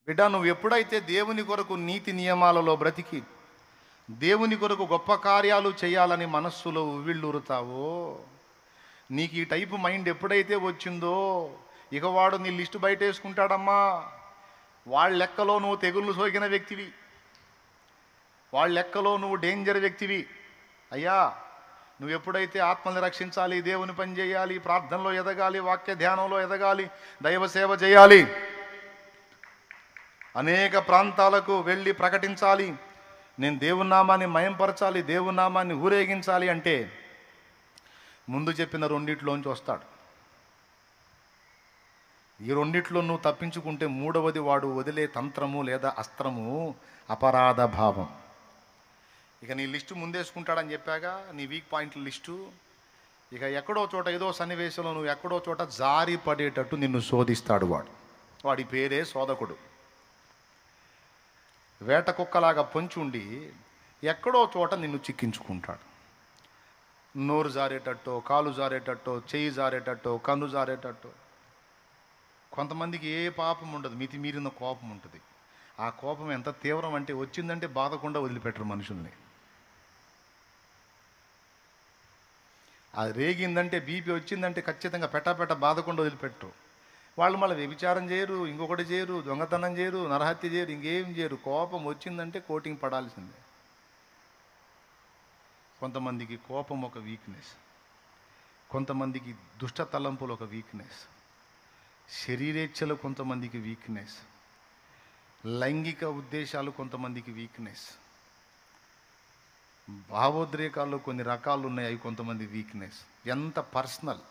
బిడ్డ, నువ్వు ఎప్పుడైతే దేవుని కొరకు నీతి నియమాలలో బ్రతికి దేవుని కొరకు గొప్ప కార్యాలు చేయాలని మనస్సులో ఉవ్విళ్ళూరుతావో, నీకు ఈ టైపు మైండ్ ఎప్పుడైతే వచ్చిందో, ఇక వాడు నీ లిస్టు బయట వేసుకుంటాడమ్మా. వాళ్ళ లెక్కలో నువ్వు తెగుళ్ళు సోకిన వ్యక్తివి, వాళ్ళ లెక్కలో నువ్వు డేంజర్ వ్యక్తివి. అయ్యా, నువ్వు ఎప్పుడైతే ఆత్మల్ని రక్షించాలి, దేవుని పని చేయాలి, ప్రార్థనలో ఎదగాలి, వాక్య ధ్యానంలో ఎదగాలి, దైవ సేవ చేయాలి, అనేక ప్రాంతాలకు వెళ్ళి ప్రకటించాలి, నేను దేవుని నామాన్ని మయంపరచాలి, దేవుని నామాన్ని ఊరేగించాలి అంటే ముందు చెప్పిన రెండిట్లోంచి వస్తాడు. ఈ రెండిట్లో నువ్వు తప్పించుకుంటే మూడవది వాడు వదిలే తంత్రము లేదా అస్త్రము అపరాధ భావం. ఇక నీ లిస్టు ముందేసుకుంటాడని చెప్పాగా, నీ వీక్ పాయింట్ల లిస్టు. ఇక ఎక్కడో చోట ఏదో సన్నివేశంలో నువ్వు ఎక్కడో చోట జారి పడేటట్టు నిన్ను శోధిస్తాడు వాడి పేరే శోధకుడు. వేట కుక్కలాగా పొంచి ఉండి ఎక్కడో చోట నిన్ను చిక్కించుకుంటాడు. నోరు జారేటట్టో, కాలు జారేటట్టో, చెయ్యి జారేటట్టో, కన్ను జారేటట్టో. కొంతమందికి ఏ పాపం ఉండదు, మితిమీరిన కోపం ఉంటుంది. ఆ కోపం ఎంత తీవ్రం అంటే వచ్చిందంటే బాధకుండా వదిలిపెట్టరు మనుషుల్ని. అది రేగిందంటే, బీపీ వచ్చిందంటే ఖచ్చితంగా పెట్ట బాధకుండా వదిలిపెట్టరు. వాళ్ళు మళ్ళీ వ్యభిచారం చేయరు, ఇంకొకటి చేయరు, దొంగతనం చేయరు, నరహత్య చేయరు, ఇంకేం చేయరు. కోపం వచ్చిందంటే కోటింగ్ పడాల్సిందే. కొంతమందికి కోపం ఒక వీక్నెస్, కొంతమందికి దుష్ట తలంపులు ఒక వీక్నెస్, శరీరేచ్ఛలు కొంతమందికి వీక్నెస్, లైంగిక ఉద్దేశాలు కొంతమందికి వీక్నెస్, భావోద్రేకాల్లో కొన్ని రకాలు ఉన్నాయి, అవి కొంతమంది వీక్నెస్. ఎంత పర్సనల్,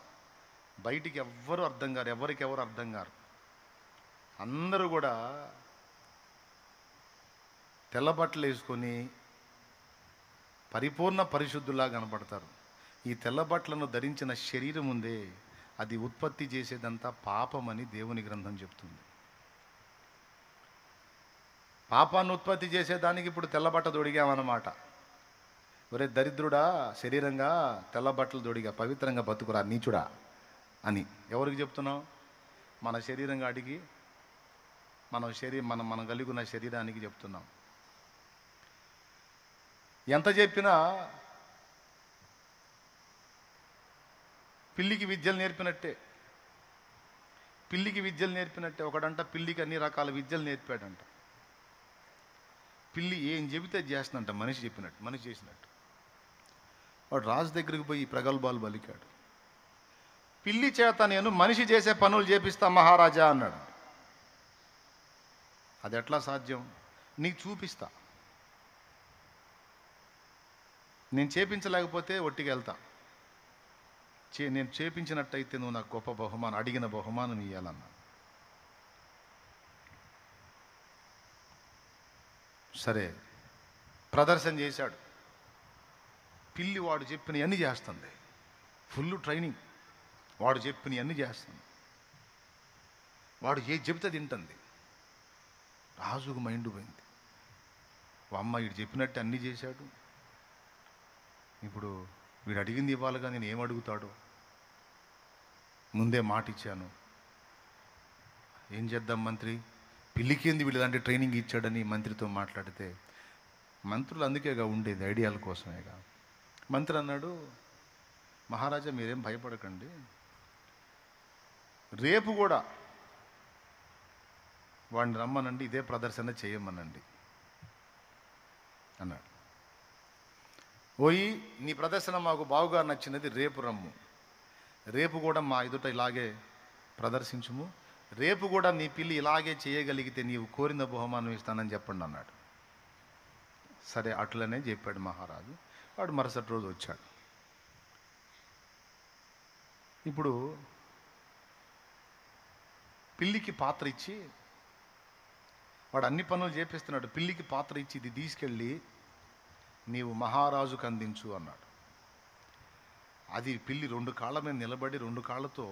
బయటికి ఎవ్వరు అర్థం కారు, ఎవరికెవరు అర్థం కారు. అందరూ కూడా తెల్ల బట్టలు వేసుకొని పరిపూర్ణ పరిశుద్ధులా కనపడతారు. ఈ తెల్ల బట్టలను ధరించిన శరీరం ఉందే, అది ఉత్పత్తి చేసేదంతా పాపమని దేవుని గ్రంథం చెప్తుంది. పాపాన్ని ఉత్పత్తి చేసేదానికి ఇప్పుడు తెల్లబట్ట దొడిగామన్నమాట. ఒరే దరిద్రుడా, శరీరంగా తెల్ల బట్టలు దొడిగా పవిత్రంగా బతుకురా నీచుడా అని ఎవరికి చెప్తున్నాం? మన శరీరంగా అడిగి మనం కలిగి ఉన్న శరీరానికి చెప్తున్నాం. ఎంత చెప్పినా పిల్లికి విద్యలు నేర్పినట్టే. ఒకడంట పిల్లికి అన్ని రకాల విద్యలు నేర్పాడంట. పిల్లి ఏం చెబితే చేస్తుందంట, మనిషి చెప్పినట్టు, మనిషి చేసినట్టు. వాడు రాజు దగ్గరికి పోయి ప్రగల్భాలు పలికాడు. పిల్లి చేత నేను మనిషి చేసే పనులు చేపిస్తా మహారాజా అన్నాడు. అది ఎట్లా సాధ్యం? నీకు చూపిస్తా, నేను చేపించలేకపోతే ఒట్టికి వెళ్తా, నేను చేపించినట్టయితే నువ్వు నాకు గొప్ప బహుమానం, అడిగిన బహుమానం ఇవ్వాలన్నా. సరే, ప్రదర్శన చేశాడు. పిల్లి వాడు చెప్పిన అన్నీ చేస్తుంది, ఫుల్ ట్రైనింగ్. వాడు చెప్పిన అన్నీ చేస్తుంది, వాడు ఏ చెబితే తింటుంది. రాజుకు మైండ్ పోయింది. అమ్మ వీడు చెప్పినట్టు అన్నీ చేశాడు, ఇప్పుడు వీడు అడిగింది ఇవ్వాలిగా, నేను ఏం అడుగుతాడు? ముందే మాట ఇచ్చాను. ఏం చేద్దాం మంత్రి, పిల్లికేంది వీళ్ళు ఇలాంటి ట్రైనింగ్ ఇచ్చాడని మంత్రితో మాట్లాడితే, మంత్రులు అందుకేగా ఉండేది, ఐడియాల కోసమేగా. మంత్రి అన్నాడు, మహారాజా మీరేం భయపడకండి, రేపు కూడా వాడిని రమ్మనండి, ఇదే ప్రదర్శన చేయమనండి అన్నాడు. పోయి నీ ప్రదర్శన మాకు బాగుగా నచ్చినది, రేపు రమ్ము, రేపు కూడా మా ఎదుట ఇలాగే ప్రదర్శించుము, రేపు కూడా నీ పిల్లి ఇలాగే చేయగలిగితే నీవు కోరిన బహుమానం ఇస్తానని చెప్పండి అన్నాడు. సరే అట్లనే చెప్పాడు మహారాజు. వాడు మరుసటి రోజు వచ్చాడు. ఇప్పుడు పిల్లికి పాత్ర ఇచ్చి, వాడు అన్ని పనులు చేపిస్తున్నాడు, పిల్లికి పాత్ర ఇచ్చి ఇది తీసుకెళ్ళి నీవు మహారాజుకు అందించు అన్నాడు. అది పిల్లి 2 కాళ్ళ మీద నిలబడి 2 కాళ్ళతో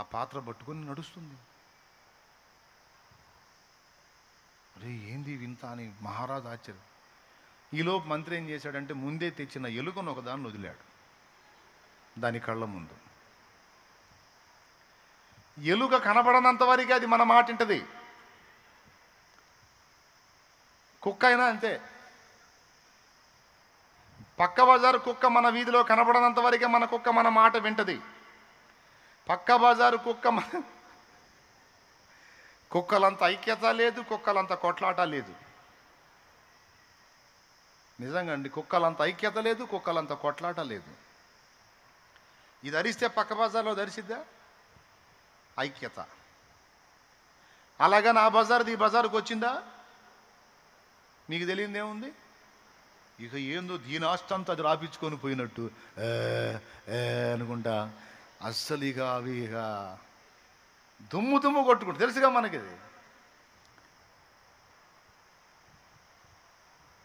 ఆ పాత్ర పట్టుకొని నడుస్తుంది. రే ఏంది వింత అని మహారాజు ఆశ్చర్యం. ఈలోపు మంత్రి ఏం చేశాడంటే, ముందే తెచ్చిన ఎలుకను ఒకదాన్ని వదిలాడు దాని కళ్ళ ముందు. ఎలుక కనబడనంత వరకు అది మన మాట వింటది. కుక్క అయినా అంతే. పక్క బజారు కుక్క మన వీధిలో కనబడనంత వరకే మన కుక్క మన మాట వింటది. పక్క బజారు కుక్కలంత ఐక్యత లేదు, కుక్కలంత కొట్లాట లేదు. నిజంగా అండి, కుక్కలంత ఐక్యత లేదు, కుక్కలంత కొట్లాట లేదు. ఇది అరిస్తే పక్క బజార్లో ధరిసిద్దా? ఐక్యత. అలాగని ఆ బజార్ది ఈ బజారుకు వచ్చిందా? మీకు తెలియదేముంది? ఇక ఏందో దీని ఆస్తంతా అది రాపించుకొని పోయినట్టు అనుకుంటా అస్సలు ఇక అవి ఇక దుమ్ము కొట్టుకుంటు తెలుసుగా మనకి. ఇది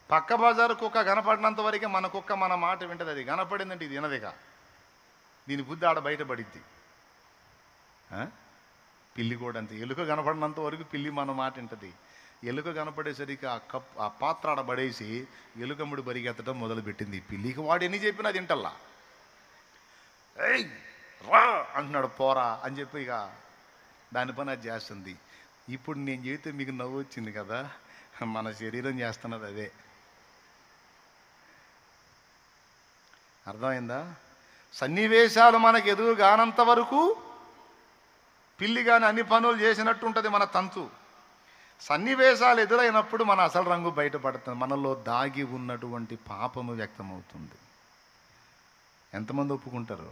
పక్క బజారు కుక్క కనపడినంత వరకే మన కుక్క మన మాట వింటది. అది కనపడిందంటే ఇది వినదిగా, దీని బుద్ధి ఆడ బయటపడిద్ది. పిల్లి కూడా అంతే. ఎలుక కనపడినంత వరకు పిల్లి మన మాట వింటది. ఎలుక కనపడేసరికి ఆ పాత్ర ఆడ పడేసి ఎలుకమ్ముడు బరిగెత్తడం మొదలుపెట్టింది. పిల్లికి వాడు ఎన్ని చెప్పినా అది వింటల్లా. ఏయ్ రా అంటున్నాడు, పోరా అని చెప్పి ఇక దాని పని అది చేస్తుంది. ఇప్పుడు నేను చేస్తే మీకు నవ్వు వచ్చింది కదా, మన శరీరం చేస్తున్నది అదే. అర్థమైందా? సన్నివేశాలు మనకు ఎదురు కానంత వరకు పిల్లి కానీ అన్ని పనులు చేసినట్టు ఉంటుంది మన తంతు. సన్నివేశాలు ఎదురైనప్పుడు మన అసలు రంగు బయటపడుతుంది. మనలో దాగి ఉన్నటువంటి పాపము వ్యక్తమవుతుంది. ఎంతమంది ఒప్పుకుంటారు?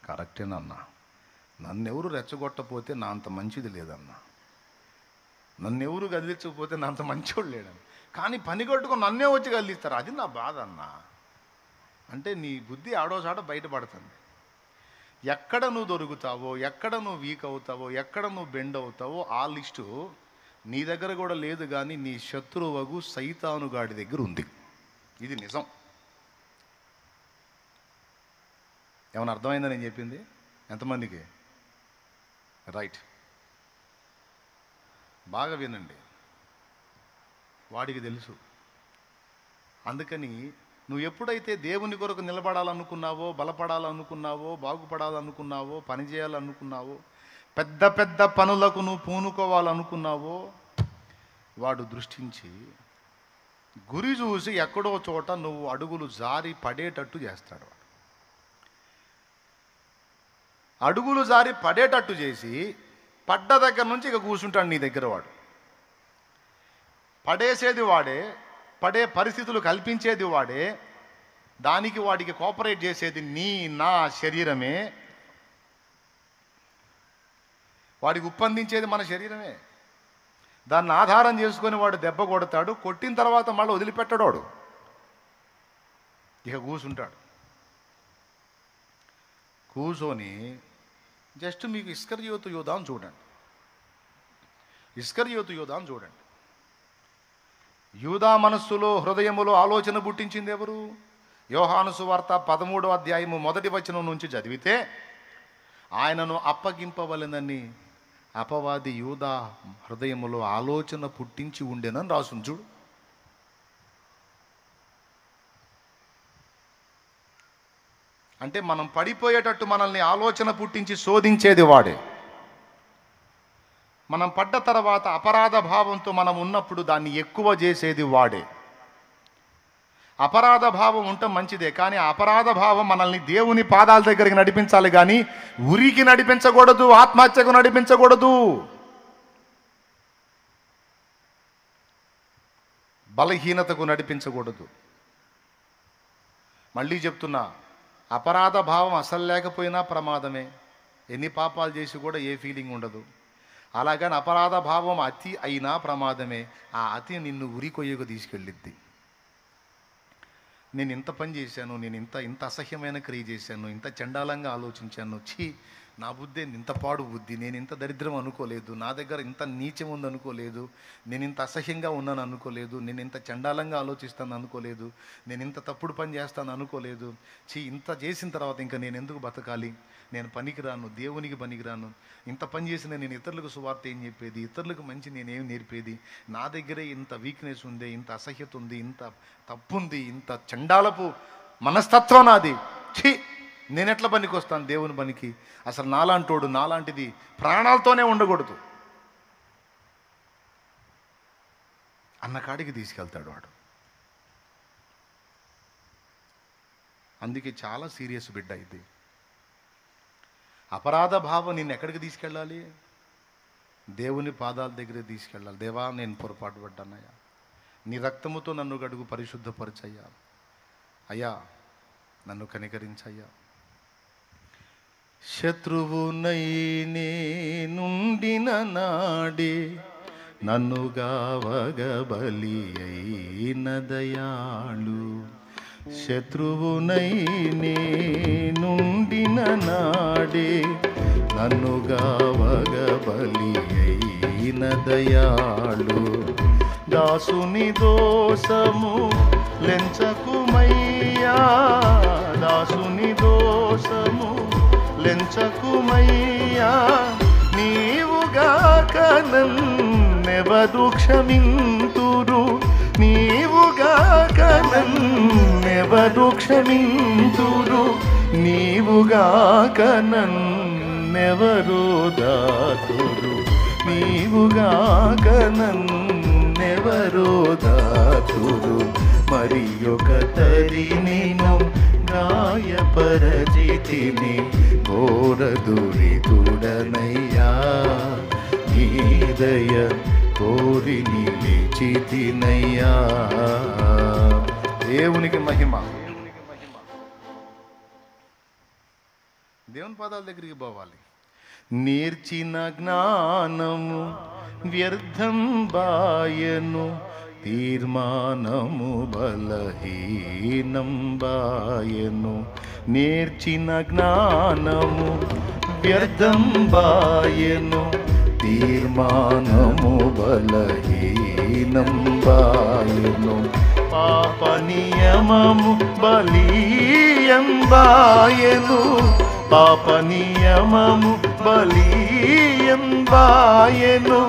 కరెక్టేనన్నా, నన్నెవరు రెచ్చగొట్టపోతే నా అంత మంచిది లేదన్నా, నన్నెవరు కదిలించకపోతే నా అంత మంచోడు లేడని. కానీ పని కొట్టుకొని నన్నే వచ్చి కదిలిస్తారు, అది నా బాధ అన్నా. అంటే నీ బుద్ధి ఆడోసాట బయటపడుతుంది. ఎక్కడ నువ్వు దొరుకుతావో, ఎక్కడ నువ్వు వీక్ అవుతావో, ఎక్కడ నువ్వు బెండ్ అవుతావో ఆ లిస్టు నీ దగ్గర కూడా లేదు, కానీ నీ శత్రువగు సైతానుగాడి దగ్గర ఉంది. ఇది నిజం. ఏమైనా అర్థమైందా నేను చెప్పింది? ఎంతమందికి? రైట్, బాగా వినండి. వాడికి తెలుసు. అందుకని నువ్వు ఎప్పుడైతే దేవుని కొరకు నిలబడాలనుకున్నావో, బలపడాలనుకున్నావో, బాగుపడాలనుకున్నావో, పని చేయాలనుకున్నావో, పెద్ద పెద్ద పనులకు నువ్వు పూనుకోవాలనుకున్నావో, వాడు దృష్టించి గురి చూసి ఎక్కడో చోట నువ్వు అడుగులు జారి పడేటట్టు చేస్తాడు. అడుగులు జారి పడేటట్టు చేసి పడ్డ దగ్గర నుంచి ఇక కూర్చుంటాడు నీ దగ్గర. వాడు పడేసేది వాడే, పడే పరిస్థితులు కల్పించేది వాడే, దానికి వాడికి కోఆపరేట్ చేసేది నా శరీరమే, వాడికి ఉప్పందించేది మన శరీరమే. దాన్ని ఆధారం చేసుకొని వాడు దెబ్బ కొడతాడు. కొట్టిన తర్వాత మళ్ళీ వదిలిపెట్టాడు వాడు, ఇక కూర్చుంటాడు. కూర్చొని జస్ట్ మీకు ఇస్కరియోతు యోధాను చూడండి. ఇస్కరియోతు యోధాను చూడండి. యూదా మనస్సులో, హృదయములో ఆలోచన పుట్టించింది ఎవరు? యోహాను సువార్త 13వ అధ్యాయము 1వ వచనం నుంచి చదివితే, ఆయనను అప్పగింపవలెనని అపవాది యూదా హృదయములో ఆలోచన పుట్టించి ఉండేనని రాసుంది చూడు. అంటే మనం పడిపోయేటట్టు మనల్ని ఆలోచన పుట్టించి శోధించేది వాడే. మనం పడ్డ తర్వాత అపరాధ భావంతో మనం ఉన్నప్పుడు దాన్ని ఎక్కువ చేసేది వాడే. అపరాధ భావం ఉండటం మంచిదే, కానీ అపరాధ భావం మనల్ని దేవుని పాదాల దగ్గరికి నడిపించాలి, కానీ ఉరికి నడిపించకూడదు, ఆత్మహత్యకు నడిపించకూడదు, బలహీనతకు నడిపించకూడదు. మళ్ళీ చెప్తున్నా, అపరాధ భావం అసలు లేకపోయినా ప్రమాదమే. ఎన్ని పాపాలు చేసి కూడా ఏ ఫీలింగ్ ఉండదు. అలాగని అపరాధ భావం అతి అయినా ప్రమాదమే. ఆ అతి నిన్ను ఉరికొయ్యకు తీసుకెళ్ళిద్ది. నేను ఇంత పని చేశాను, నేను ఇంత అసహ్యమైన క్రియ చేశాను, ఇంత చండాలంగా ఆలోచించాను, నా బుద్ధి ఇంత పాడు బుద్ధి, నేను ఇంత దరిద్రం అనుకోలేదు, నా దగ్గర ఇంత నీచం ఉంది అనుకోలేదు, నేను ఇంత అసహ్యంగా ఉన్నాను అనుకోలేదు, నేను ఇంత చండాలంగా ఆలోచిస్తాను అనుకోలేదు, నేను ఇంత తప్పుడు పని చేస్తాను అనుకోలేదు. ఇంత చేసిన తర్వాత ఇంకా నేను ఎందుకు బతకాలి, నేను పనికిరాను, దేవునికి పనికిరాను, ఇంత పని చేసిన నేను ఇతరులకు సువార్త ఏం చెప్పేది, ఇతరులకు మంచి నేనేం నేర్పేది, నా దగ్గరే ఇంత వీక్నెస్ ఉంది, ఇంత అసహ్యత ఉంది, ఇంత తప్పు ఉంది, ఇంత చండాలపు మనస్తత్వం నాది, నేను ఎట్లా పనికి వస్తాను దేవుని పనికి, అసలు నాలాంటోడు, నాలాంటిది ప్రాణాలతోనే ఉండకూడదు. అన్న కాడికి తీసుకెళ్తాడు వాడు. అందుకే చాలా సీరియస్ బిడ్డ ఇది. అపరాధ భావం నిన్ను ఎక్కడికి తీసుకెళ్ళాలి? దేవుని పాదాల దగ్గర తీసుకెళ్ళాలి. దేవా, నేను పొరపాటు పడ్డానయ్యా, నీ రక్తముతో నన్ను గడుగు, పరిశుద్ధపరచయ్యా, అయ్యా నన్ను కనికరించయ్యా. శత్రువునై నుండిన నాడే నన్ను గావగ బలి అయిన దయాళు. శత్రువునై నుండిన నాడే నన్ను గావగ బలి అయిన దయాళు. దాసుని దోషము లెంచకుమయ్యా, దాసుని దోషము లెంచకుమయ్యా, నీవుగాక నన్నెవరు క్షమింతురు, నీవుగాక నన్నెవరు క్షమింతురు, నీవుగాక నన్నెవరు దాతురు, నీవుగాక నన్నెవరు దాతురు. మరి ఒక తరి నేను గాయపరచితిని, ఘోరదురితుడనయ్యా, నీ దయ కోరి నిలిచితినయ్యా. దేవునికి మహిమ. దేవుని పాదాల దగ్గరికి పోవాలి. నేర్చిన జ్ఞానము వ్యర్థం బాయను, తీర్మానము బలహీనం బాయను. నేర్చిన జ్ఞానము వ్యర్థం బాయను, తీర్మానము బలహీనం బాయను. పాప నియమము బలీయం బాయను, పాప నియమము బలీయం బాయను.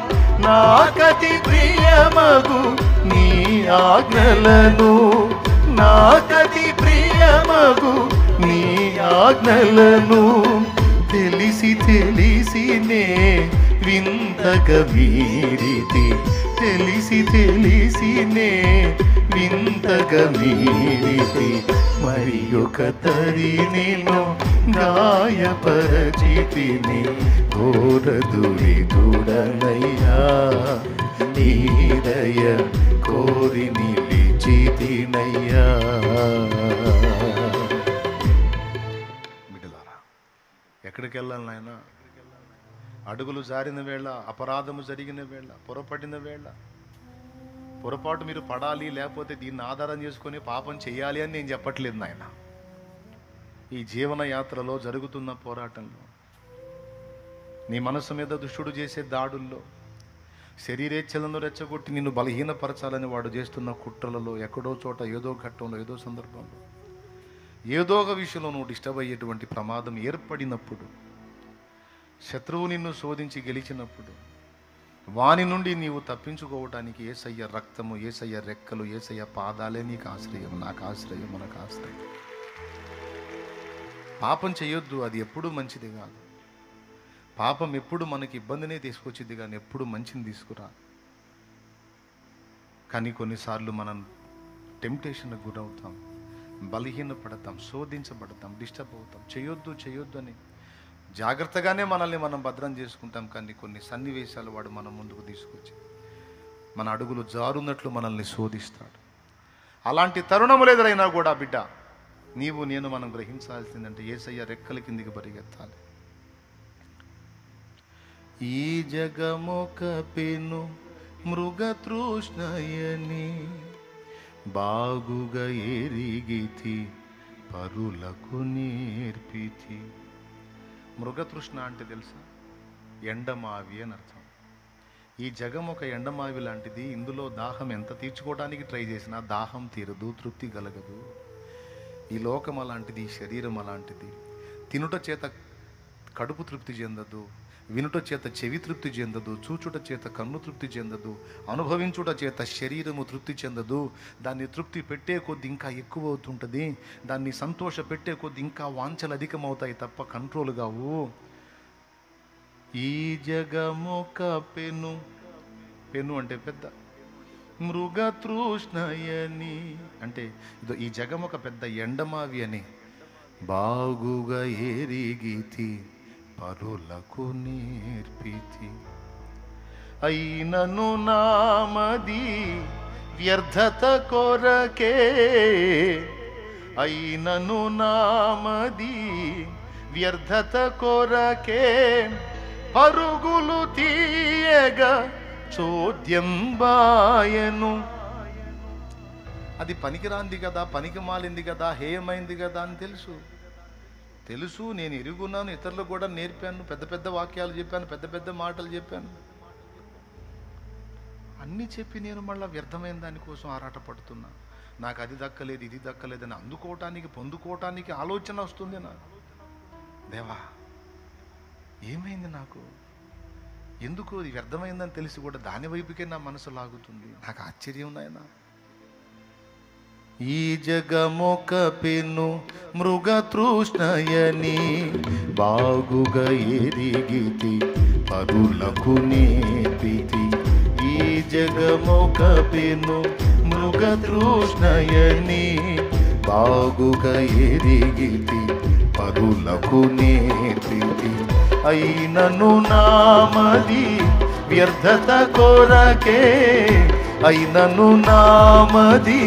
నాకతి ప్రియమగు నీ ఆజ్ఞలను, నాకతి ప్రియమగు నీ ఆజ్ఞలను, తెలిసి తెలిసినే వింతగా మీరితి, తెలిసి తెలిసినే వింతగా మీరితి. మరి ఒక తరి నేను గాయపరచితిని, ఘోరదురితుడనయ్యా, నీ దయ కోరి నిలిచితినయ్యా. బిడ్డలారా, ఎక్కడికి వెళ్ళాలి నాయన? అడుగులు జారిన వేళ, అపరాధము జరిగిన వేళ, పొరపడిన వేళ, పొరపాటు మీరు పడాలి, లేకపోతే దీన్ని ఆధారం చేసుకొని పాపం చేయాలి అని నేను చెప్పట్లేదు నాయన. ఈ జీవన యాత్రలో జరుగుతున్న పోరాటంలో, నీ మనసు మీద దుష్టుడు చేసే దాడుల్లో, శరీరేచ్ఛలను రెచ్చగొట్టి నిన్ను బలహీనపరచాలని వాడు చేస్తున్న కుట్రలలో, ఎక్కడో చోట, ఏదో ఘట్టంలో, ఏదో సందర్భంలో, ఏదో ఒక విషయంలో నువ్వు డిస్టర్బ్ అయ్యేటువంటి ప్రమాదం ఏర్పడినప్పుడు, శత్రువు నిన్ను శోధించి గెలిచినప్పుడు, వాని నుండి నీవు తప్పించుకోవటానికి యేసయ్య రక్తము, యేసయ్య రెక్కలు, యేసయ్య పాదాలే నీకు ఆశ్రయం, నాకు ఆశ్రయం, మనకు ఆశ్రయం. పాపం చేయొద్దు, అది ఎప్పుడూ మంచిది కాదు. పాపం ఎప్పుడు మనకి ఇబ్బందినే తీసుకొచ్చింది కానీ ఎప్పుడు మంచిని తీసుకురా. కానీ కొన్నిసార్లు మనం టెంప్టేషన్కి గురవుతాం, బలహీనపడతాం, శోధించబడతాం, డిస్టర్బ్ అవుతాం. చేయొద్దు చేయొద్దు అని జాగ్రత్తగానే మనల్ని మనం భద్రం చేసుకుంటాం. కానీ కొన్ని సన్నివేశాలు వాడు మన ముందుకు తీసుకొచ్చి మన అడుగులు జారున్నట్లు మనల్ని శోధిస్తాడు. అలాంటి తరుణములు ఎదురైనా కూడా బిడ్డ, నీవు నేను మనం గ్రహించాల్సిందంటే యేసయ్య రెక్కల కిందికి పరిగెత్తాలి. ఈ జగమొక పెను మృగతృష్ణయని బాగుగా ఎరిగితి, పరులకు నేర్పితి. మృగతృష్ణ అంటే తెలుసా? ఎండమావి అని అర్థం. ఈ జగం ఒక ఎండమావి లాంటిది. ఇందులో దాహం ఎంత తీర్చుకోవడానికి ట్రై చేసినా దాహం తీరదు, తృప్తి కలగదు. ఈ లోకం అలాంటిది, ఈ శరీరం అలాంటిది. తినుట చేత కడుపు తృప్తి చెందదు, వినుట చేత చెవి తృప్తి చెందదు, చూచుట చేత కన్ను తృప్తి చెందదు, అనుభవించుట చేత శరీరము తృప్తి చెందదు. దాన్ని తృప్తి పెట్టే కొద్ది ఇంకా ఎక్కువ అవుతుంటుంది, దాన్ని సంతోష పెట్టే కొద్ది ఇంకా వాంఛలు అధికమవుతాయి తప్ప కంట్రోల్ కావు. ఈ జగమొక పెను, పెను అంటే పెద్ద, మృగతృష్ణయని, అంటే ఇదో ఈ జగం ఒక పెద్ద ఎండమావి అని బాగుగా ఎరిగితి పరులకు నేర్పితి. అయినను నామది వ్యర్థత కొరకే, అయినను నామది వ్యర్థత కొరకే పరుగులు తీయగా చోద్యం బాయను. అది పనికిరాంది కదా, పనికి మాలింది కదా, హేయమైంది కదా అని తెలుసు. నేను ఎరుగున్నాను, ఇతరులకు కూడా నేర్పాను, పెద్ద పెద్ద వాక్యాలు చెప్పాను, పెద్ద పెద్ద మాటలు చెప్పాను. అన్నీ చెప్పి నేను మళ్ళీ వ్యర్థమైన దానికోసం ఆరాటపడుతున్నా. నాకు అది దక్కలేదు, ఇది దక్కలేదని అందుకోవటానికి పొందుకోవటానికి ఆలోచన వస్తుంది నాకు. దేవా ఏమైంది నాకు? ఎందుకు ఇది వ్యర్థమైందని తెలిసి కూడా దాని వైపుకే నా మనసు లాగుతుంది. నాకు ఆశ్చర్యం నాయనా. ఈ జగమొక పెను మృగతృష్ణయని బాగుగా ఎరిగితి పరులకు నేర్పితి. ఈ జగమొక పెను మృగతృష్ణయని బాగుగా ఎరిగితి పరులకు నేర్పితి. అయినను నామది వ్యర్థత కొరకే, అయినను నామది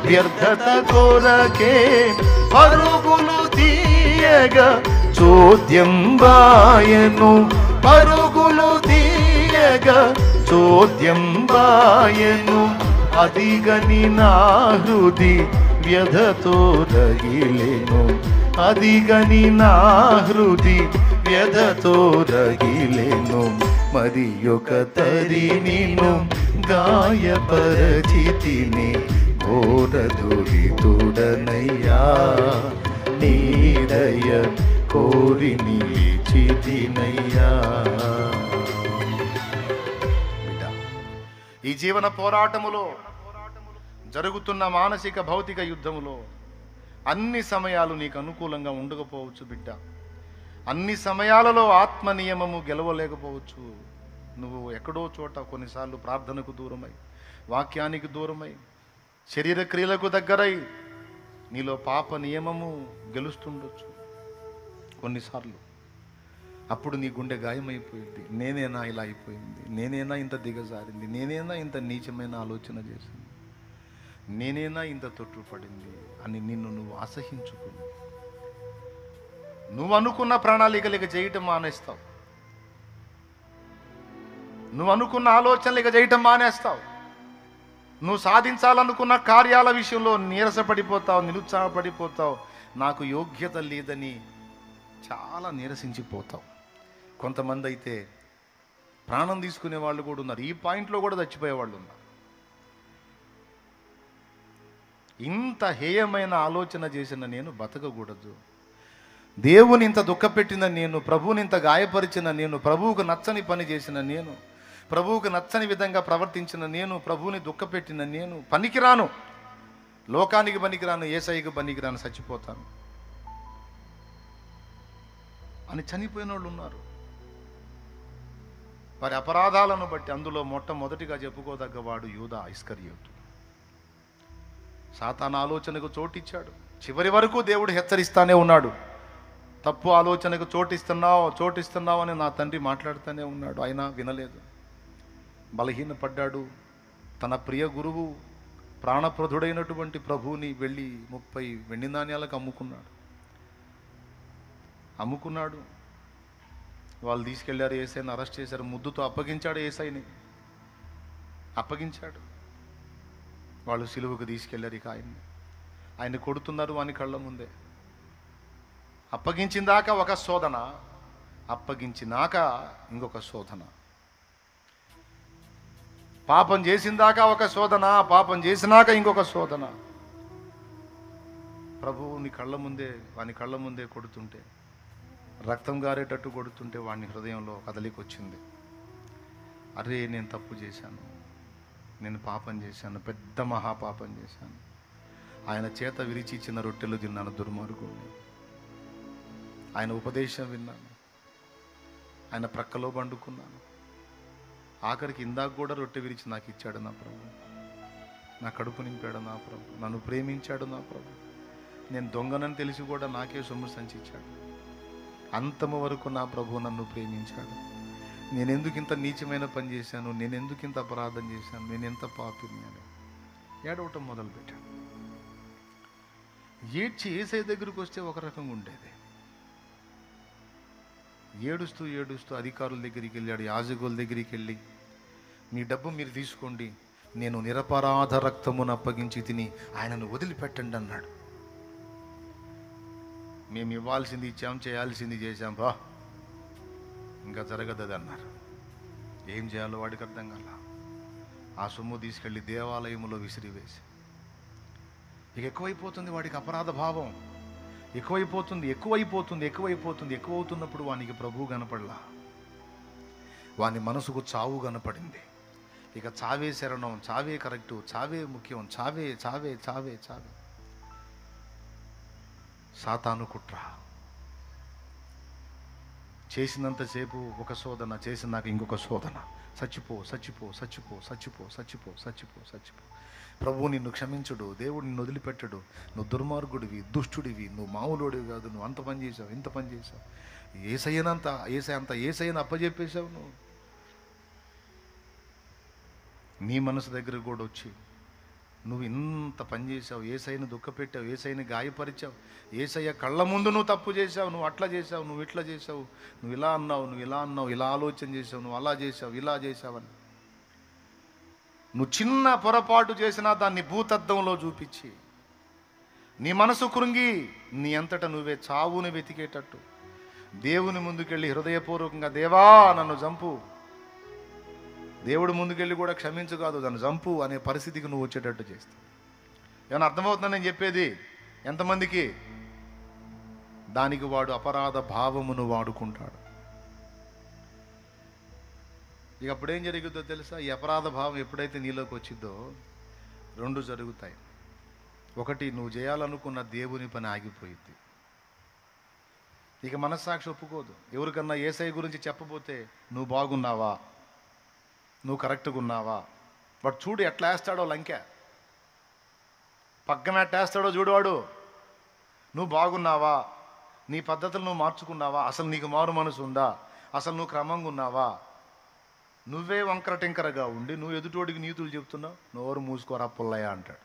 వ్యర్థత కొరకే పరుగులు తీయగా చోద్యం బాయను, పరుగులు తీయగా చోద్యం బాయను. అదిగని నా హృది వ్యధతో రగిలెను, అదిగని నా హృది వ్యధతో రగిలెను. మరి ఒక తరి నిన్ను గాయపరచితిని ఘోరదురితుడనయ్యా, నీదయ కోరి నిలిచితినయ్యా. ఈ జీవన పోరాటములో జరుగుతున్న మానసిక భౌతిక యుద్ధములో అన్ని సమయాలు నీకు అనుకూలంగా ఉండకపోవచ్చు బిడ్డ. అన్ని సమయాలలో ఆత్మ నియమము గెలవలేకపోవచ్చు. నువ్వు ఎక్కడో చోట కొన్నిసార్లు ప్రార్థనకు దూరమై, వాక్యానికి దూరమై, శరీర క్రియలకు దగ్గరై నీలో పాప నియమము గెలుస్తుండొచ్చు కొన్నిసార్లు. అప్పుడు నీ గుండె గాయమైపోయింది. నేనేనా ఇలా అయిపోయింది, నేనేనా ఇంత దిగజారింది, నేనేనా ఇంత నీచమైన ఆలోచన చేసింది, నేనేనా ఇంత తొట్టుపడింది అని నిన్ను నువ్వు అసహించుకుని నువ్వు అనుకున్న ప్రణాళికలు ఇక చేయటం మానేస్తావు. నువ్వు అనుకున్న ఆలోచనలు ఇక చేయటం మానేస్తావు. నువ్వు సాధించాలనుకున్న కార్యాల విషయంలో నీరసపడిపోతావు, నిరుత్సాహపడిపోతావు. నాకు యోగ్యత లేదని చాలా నీరసించిపోతావు. కొంతమంది అయితే ప్రాణం తీసుకునే వాళ్ళు కూడా ఉన్నారు. ఈ పాయింట్లో కూడా చచ్చిపోయే వాళ్ళు ఉన్నారు. ఇంత హేయమైన ఆలోచన చేసిన నేను బతకకూడదు, దేవుని ఇంత దుఃఖపెట్టిన నేను, ప్రభువుని ఇంత గాయపరిచిన నేను, ప్రభువుకు నచ్చని పని చేసిన నేను, ప్రభువుకు నచ్చని విధంగా ప్రవర్తించిన నేను, ప్రభువుని దుఃఖపెట్టిన నేను పనికిరాను, లోకానికి పనికిరాను, యేసయ్యకు పనికిరాను, చచ్చిపోతాను అని చనిపోయిన వాళ్ళు ఉన్నారు. వారి అపరాధాలను బట్టి అందులో మొట్టమొదటిగా చెప్పుకోదగ్గవాడు యూదా ఇస్కరియోతు. సాతాను ఆలోచనకు చోటిచ్చాడు. చివరి వరకు దేవుడు హెచ్చరిస్తానే ఉన్నాడు. తప్పు ఆలోచనకు చోటిస్తున్నావు అని నా తండ్రి మాట్లాడుతూనే ఉన్నాడు. అయినా వినలేదు, బలహీనపడ్డాడు. తన ప్రియ గురువు ప్రాణప్రదుడైనటువంటి ప్రభువుని వెళ్ళి 30 వెండి నాణ్యాలకు అమ్ముకున్నాడు. వాళ్ళు తీసుకెళ్లారు, యేసయ్యని అరెస్ట్ చేశారు, ముద్దుతో అప్పగించాడు, యేసయ్యని అప్పగించాడు. వాళ్ళు సిలువకు తీసుకెళ్లారు. ఇక ఆయన్ని కొడుతున్నారు వాని కళ్ళ ముందే. అప్పగించిందాక ఒక శోధన, అప్పగించినాక ఇంకొక శోధన. పాపం చేసిందాక ఒక శోధన, పాపం చేసినాక ఇంకొక శోధన. ప్రభువుని వాని కళ్ళ ముందే కొడుతుంటే, రక్తం గారేటట్టు కొడుతుంటే వాడిని హృదయంలో కదలిక వచ్చింది. అరే, నేను తప్పు చేశాను, నేను పాపం చేశాను, పెద్ద మహాపాపం చేశాను. ఆయన చేత విరిచి ఇచ్చిన రొట్టెలు తిన్నాను, దుర్మార్గుణ్ణి. ఆయన ఉపదేశం విన్నాను, ఆయన ప్రక్కలో పండుకున్నాను. ఆఖరికి ఇందాక కూడా రొట్టె విరిచి నాకు ఇచ్చాడు నా ప్రభు. నా కడుపు నింపాడు నా ప్రభు, నన్ను ప్రేమించాడు నా ప్రభు. నేను దొంగనని తెలిసి కూడా నాకే సొమ్ము సంచిచ్చాడు. అంతము వరకు నా ప్రభు నన్ను ప్రేమించాడు. నేనెందుకు ఇంత నీచమైన పని చేశాను, నేనెందుకు ఇంత అపరాధం చేశాను, నేను ఎంత పాపిని అని ఏడవటం మొదలుపెట్టాను. ఏడ్చి యేసయ్య దగ్గరికి వస్తే ఒక రకంగా ఉండేది. ఏడుస్తూ ఏడుస్తూ అధికారుల దగ్గరికి వెళ్ళాడు, యాజకుల దగ్గరికి వెళ్ళి, మీ డబ్బు మీరు తీసుకోండి, నేను నిరపరాధ రక్తమును అప్పగించి తిని ఆయనను వదిలిపెట్టండి అన్నాడు. మేము ఇవ్వాల్సింది ఇచ్చాం, చేయాల్సింది చేశాం, బా ఇంకా జరగదు అన్నారు. ఏం చేయాలో వాడికి అర్థం కాల. ఆ సొమ్ము తీసుకెళ్ళి దేవాలయంలో విసిరివేసి, ఇక ఎక్కువైపోతుంది వాడికి అపరాధ భావం, ఎక్కువైపోతుంది ఎక్కువైపోతుంది ఎక్కువైపోతుంది. ఎక్కువవుతున్నప్పుడు వానికి ప్రభువు కనపడలా, వాని మనసుకు చావు కనపడింది. ఇక చావే శరణం, చావే కరెక్టు, చావే ముఖ్యం, చావే చావే చావే చావే. సాతాను కుట్ర. చేసినంతసేపు ఒక శోధన, చేసినాక ఇంకొక శోధన. చచ్చిపో చచ్చిపో చచ్చిపో చచ్చిపో చచ్చిపో చచ్చిపో చచ్చిపో. ప్రభువు నిన్ను క్షమించుడు, దేవుడు నిన్ను వదిలిపెట్టడు, నువ్వు దుర్మార్గుడివి, దుష్టుడివి, నువ్వు మామూలుడివి కాదు, నువ్వు అంత పని చేసావు, ఇంత పని చేసావు, ఏసయ్యను అప్పచెప్పేశావు నువ్వు. నీ మనసు దగ్గర కూడా వచ్చి నువ్వు ఇంత పని చేసావు, ఏసయ్యను దుఃఖపెట్టావు, ఏసయ్యని గాయపరిచావు, ఏసయ్య కళ్ళ ముందు నువ్వు తప్పు చేసావు, నువ్వు అట్లా చేసావు, నువ్వు ఇట్లా చేసావు, నువ్వు ఇలా అన్నావు, నువ్వు ఇలా అన్నావు, ఇలా ఆలోచన చేసావు, నువ్వు అలా చేసావు, ఇలా చేసావని నువ్వు చిన్న పొరపాటు చేసినా దాన్ని భూతద్దంలో చూపించి నీ మనసు కృంగి నీ అంతటా నువ్వే చావుని వెతికేటట్టు దేవుని ముందుకెళ్ళి హృదయపూర్వకంగా, దేవా నన్ను చంపు, దేవుడు ముందుకెళ్ళి కూడా క్షమించు కాదు, నన్ను చంపు అనే పరిస్థితికి నువ్వు వచ్చేటట్టు చేస్తావు. ఏమైనా అర్థమవుతుందని నేను చెప్పేది? ఎంతమందికి? దానికి వాడు అపరాధ భావమును వాడుకుంటాడు. ఇక అప్పుడేం జరుగుతుందో తెలుసా? ఈ అపరాధ భావం ఎప్పుడైతే నీలోకి వచ్చిందో రెండు జరుగుతాయి. ఒకటి, నువ్వు చేయాలనుకున్న దేవుని పని ఆగిపోయింది. ఇక మనస్సాక్షి ఒప్పుకోదు. ఎవరికన్నా యేసయ్య గురించి చెప్పబోతే, నువ్వు బాగున్నావా, నువ్వు కరెక్ట్గా ఉన్నావా, వాడు చూడు ఎట్లా వేస్తాడో లంకె, పక్కన ఎట్టేస్తాడో చూడువాడు. నువ్వు బాగున్నావా, నీ పద్ధతులు నువ్వు మార్చుకున్నావా, అసలు నీకు మారు మనసు ఉందా, అసలు నువ్వు క్రమంగా ఉన్నావా, నువ్వే వంకర టింకరగా ఉండి నువ్వు ఎదుటోడికి నీతులు చెప్తున్నావు, నోరు మూసుకోరా పుల్లయ్య అంటాడు.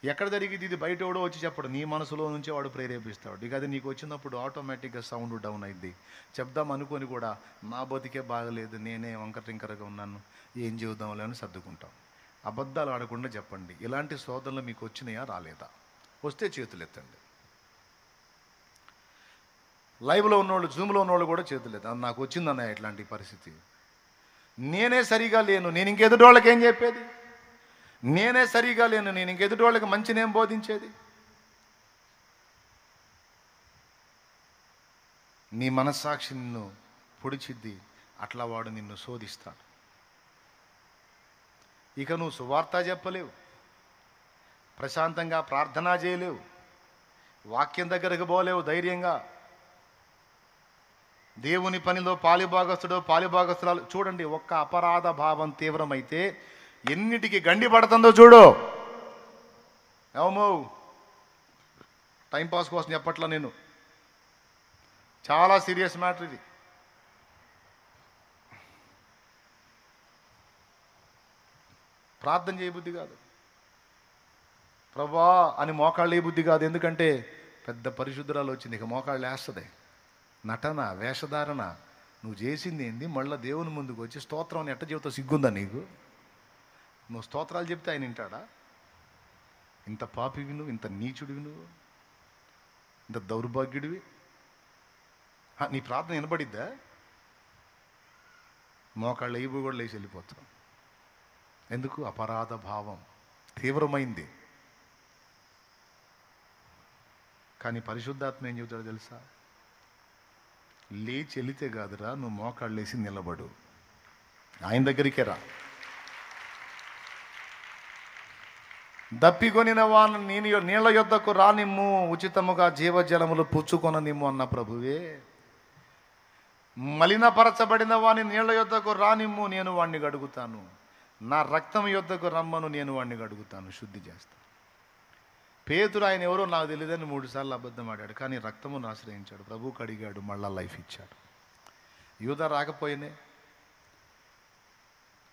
ఎక్కడ జరిగింది ఇది? బయట ఎవడో వచ్చి చెప్పడు, నీ మనసులో నుంచే వాడు ప్రేరేపిస్తాడు. ఇక అది నీకు వచ్చినప్పుడు ఆటోమేటిక్గా సౌండ్ డౌన్ అయింది. చెప్దాం అనుకొని కూడా నా బతికే బాగలేదు, నేనే వంకర టింకరగా ఉన్నాను, ఏం చెబుదాంలే అని సర్దుకుంటాం. అబద్ధాలు ఆడకుండా చెప్పండి. ఇలాంటి శోధనలు మీకు వచ్చినాయా, రాలేదా? వస్తే చేతులు ఎత్తండి. లైవ్లో ఉన్నోళ్ళు, జూమ్లో ఉన్నోళ్ళు కూడా చేతులు ఎత్తండి. నాకు వచ్చిందన్నయ్య ఇట్లాంటి పరిస్థితి, నేనే సరిగా లేను, నేను ఇంకెదుటి వాళ్ళకి ఏం చెప్పేది, నేనే సరిగా లేను, నేను ఇంకెదుటి వాళ్ళకి మంచినేం బోధించేది. నీ మనస్సాక్షి నిన్ను పొడిచిద్ది, అట్లా వాడు నిన్ను శోధిస్తాడు. ఇక నువ్వు సువార్త చెప్పలేవు, ప్రశాంతంగా ప్రార్థన చేయలేవు, వాక్యం దగ్గరకు పోలేవు ధైర్యంగా. దేవుని పనిలో పాలిభాగస్తురాలు చూడండి. ఒక్క అపరాధ భావం తీవ్రమైతే ఎన్నిటికి గండి పడుతుందో చూడు. ఏమో టైంపాస్ కోసం చెప్పట్లా నేను, చాలా సీరియస్ మ్యాటర్ ఇది. ప్రార్థన చేయబుద్ధి కాదు, ప్రభువా అని మోకాళ్ళు వేయబుద్ధి కాదు. ఎందుకంటే పెద్ద పరిశుద్ధురాలు వచ్చింది, ఇక మోకాళ్ళు వేస్తుంది. నటన, వేషధారణ, నువ్వు చేసింది ఏంది? మళ్ళీ దేవుని ముందుకు వచ్చి స్తోత్రం అని ఎట్ట చెబుతావు? సిగ్గుందా నీకు? నువ్వు స్తోత్రాలు చెప్తే ఆయన వింటాడా? ఇంత పాపివి నువ్వు, ఇంత నీచుడివి నువ్వు, ఇంత దౌర్భాగ్యుడివి. నీ ప్రార్థన వినబడిద్దా? మోకాళ్ళు వేయబో కూడా లేచి వెళ్ళిపోతాం. ఎందుకు? అపరాధ భావం తీవ్రమైంది. కానీ పరిశుద్ధాత్మ ఏం చెబుతాడో తెలుసా? లేచి వెళితే కాదురా, నువ్వు మోకాళ్ళు వేసి నిలబడు, ఆయన దగ్గరికే రా. దప్పికొనిన వాను నీళ్ళ యొద్దకు రానిమ్ము, ఉచితముగా జీవజలములు పుచ్చుకొననిమ్ము అన్న ప్రభువే. మలినపరచబడిన వాని నీళ్ల యొద్దకు రానిమ్ము, నేను వాణ్ణి గడుగుతాను. నా రక్తం యొద్దకు రమ్మను, నేను వాణ్ణి గడుగుతాను, శుద్ధి చేస్తాను. పేతురు ఆయన ఎవరో నాకు తెలియదని 3 సార్లు అబద్ధం ఆడాడు, కానీ రక్తమును ఆశ్రయించాడు, ప్రభువుకు అడిగాడు, మళ్ళా లైఫ్ ఇచ్చాడు. యూద రాకపోయినే.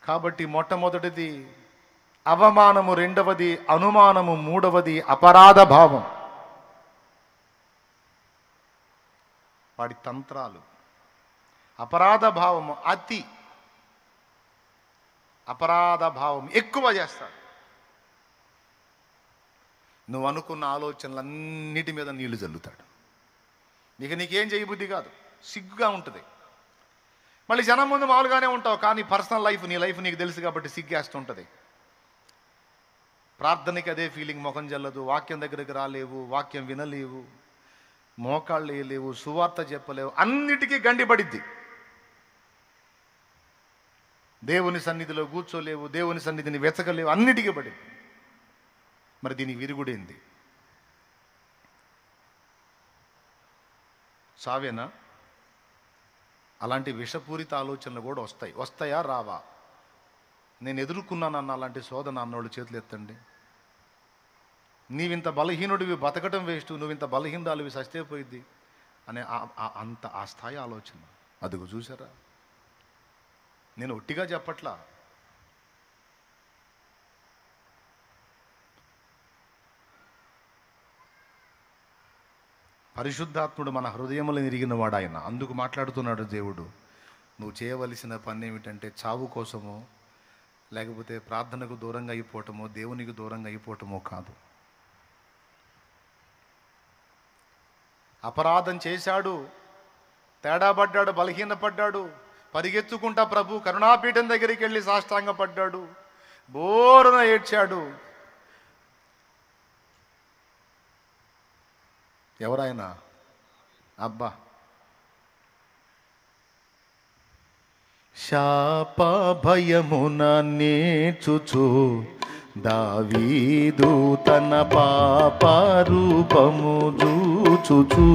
కాబట్టి మొట్టమొదటిది అవమానము, రెండవది అనుమానము, మూడవది అపరాధ భావం, వాడి తంత్రాలు. అపరాధ భావము అపరాధ భావం ఎక్కువ చేస్తాడు. నువ్వు అనుకున్న ఆలోచనలన్నిటి మీద నీళ్లు చల్లుతాడు. నీకేం చేయబుద్ధి కాదు, సిగ్గుగా ఉంటుంది. మళ్ళీ జనం ముందు మామూలుగానే ఉంటావు, కానీ పర్సనల్ లైఫ్, నీ లైఫ్ నీకు తెలుసు కాబట్టి సిగ్గేస్తుంటుంది. ప్రార్థనకి అదే ఫీలింగ్, ముఖం జల్లదు, వాక్యం దగ్గరికి రాలేవు, వాక్యం వినలేవు, మోకాళ్ళు వేయలేవు, సువార్త చెప్పలేవు, అన్నిటికీ గండిపడిద్ది. దేవుని సన్నిధిలో కూర్చోలేవు, దేవుని సన్నిధిని వెతకలేవు, అన్నిటికీ పడింది. మరి దీని విరుగుడేంది? సావేనా? అలాంటి విషపూరిత ఆలోచనలు కూడా వస్తాయా రావా? నేను ఎదుర్కొన్నానన్న అలాంటి శోధన అన్నోళ్ళు చేతులు ఎత్తండి. నీవింత బలహీనుడివి, బతకటం వేస్ట్, నువ్వింత బలహీనరాలివి, సస్తే పోయిద్ది అనే ఆ స్థాయి ఆలోచన. అదిగో చూసారా, నేను ఒట్టిగా చెప్పట్లా. పరిశుద్ధాత్ముడు మన హృదయములు ఎరిగిన వాడు ఆయన. అందుకు మాట్లాడుతున్నాడు దేవుడు, నువ్వు చేయవలసిన పని ఏమిటంటే చావు కోసమో లేకపోతే ప్రార్థనకు దూరంగా అయిపోవటమో దేవునికి దూరంగా అయిపోవటమో కాదు. అపరాధం చేశాడు, తేడా పడ్డాడు, బలహీనపడ్డాడు, పరిగెత్తుకుంటా ప్రభు కరుణాపీఠం దగ్గరికి వెళ్ళి సాష్టాంగపడ్డాడు, బోరున ఏడ్చాడు. ఎవరైనా అబ్బా, శాప భయమున నేర్చుచు దావీదు తన పాప రూపము చూచుచు,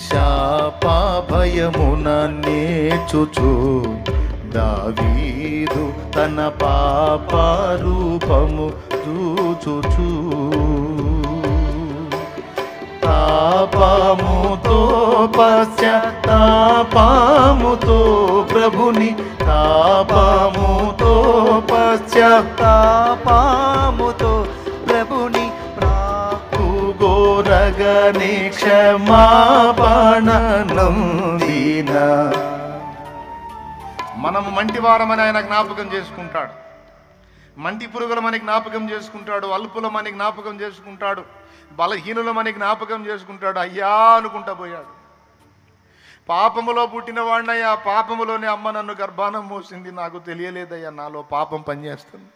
శాప భయమున నేర్చుచు దావీదు తన పాప రూపము చూచుచు, తాపముతో పశ్చాత్తాపముతో ప్రభుని, తాపముతో పశ్చాత్తాపముతో ప్రభుని ప్రాకుగోరగని క్షమాపణ నందిన. మనము మంటివారమని ఆయన జ్ఞాపకం చేసుకుంటాడు, మంటి పురుగులమని జ్ఞాపకం చేసుకుంటాడు, అల్పులమని జ్ఞాపకం చేసుకుంటాడు, బలహీనులమని జ్ఞాపకం చేసుకుంటాడు. అయ్యా అనుకుంటా పోయాడు. పాపములో పుట్టిన వాడినయ్యా, పాపములోనే అమ్మ నన్ను గర్భానం మోసింది, నాకు తెలియలేదయ్యా నాలో పాపం పనిచేస్తుంది.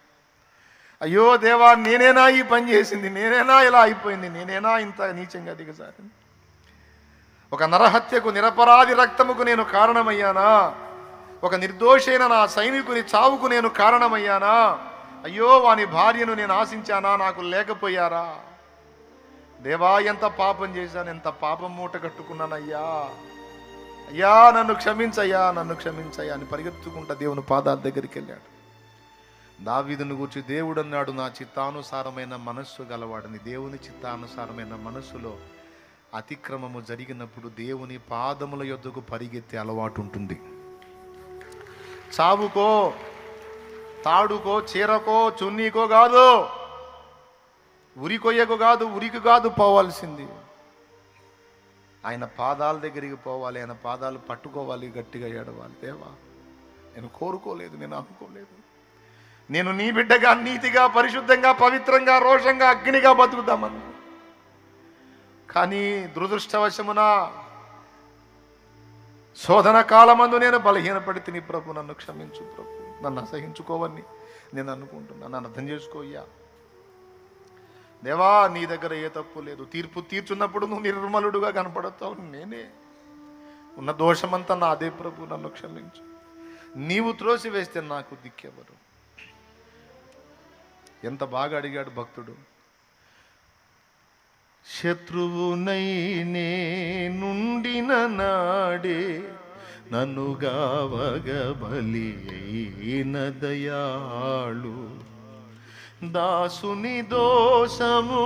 అయ్యో దేవా, నేనేనా ఈ పని చేసింది, నేనేనా ఇలా అయిపోయింది, నేనేనా ఇంత నీచంగా దిగజారింది, ఒక నరహత్యకు నిరపరాధి రక్తముకు నేను కారణమయ్యానా, ఒక నిర్దోషైన నా సైనికుని చావుకు నేను కారణమయ్యానా, అయ్యో వాని భార్యను నేను ఆశించానా, నాకు లేకపోయారా, దేవా ఎంత పాపం చేశాను, ఎంత పాపం మూట కట్టుకున్నానయ్యా, అయ్యా నన్ను క్షమించయ్యా, నన్ను క్షమించయ్యా అని పరిగెత్తుకుంటా దేవుని పాదాల దగ్గరికి వెళ్ళాడు. దావీదును గూర్చి దేవుడు అన్నాడు, నా చిత్తానుసారమైన మనస్సు గలవాడని. దేవుని చిత్తానుసారమైన మనస్సులో అతిక్రమము జరిగినప్పుడు దేవుని పాదముల యొద్దకు పరిగెత్తే అలవాటు ఉంటుంది. చావుకో, తాడుకో, చీరకో, చున్నీకో కాదు, ఉరికొయ్యకు కాదు, ఉరికి కాదు పోవాల్సింది. ఆయన పాదాల దగ్గరికి పోవాలి, ఆయన పాదాలు పట్టుకోవాలి, గట్టిగా ఏడవాలి. దేవా నేను కోరుకోలేదు, నేను అనుకోలేదు, నేను నీ బిడ్డగా నీతిగా పరిశుద్ధంగా పవిత్రంగా రోషంగా అగ్నిగా బతుకుతామని, కానీ దురదృష్టవశమున శోధన కాలమందు నేను బలహీనపడితే నీ ప్రభు నన్ను క్షమించు ప్రభు, నన్ను అసహించుకోవని నేను అనుకుంటున్నాను, నన్ను అర్థం చేసుకోయ్యా. దేవా నీ దగ్గర ఏ తప్పు లేదు, తీర్పు తీర్చున్నప్పుడు నువ్వు నిర్మలుడుగా కనపడతావు, నేనే ఉన్న దోషమంతా నాదే ప్రభు, నన్ను క్షమించు, నీవు త్రోసి వేస్తే నాకు దిక్కెవరు. ఎంత బాగా అడిగాడు భక్తుడు. శత్రువునై నుండిన నాడే నన్ను గావగ బలి అయిన దయాళు దాసుని దోషము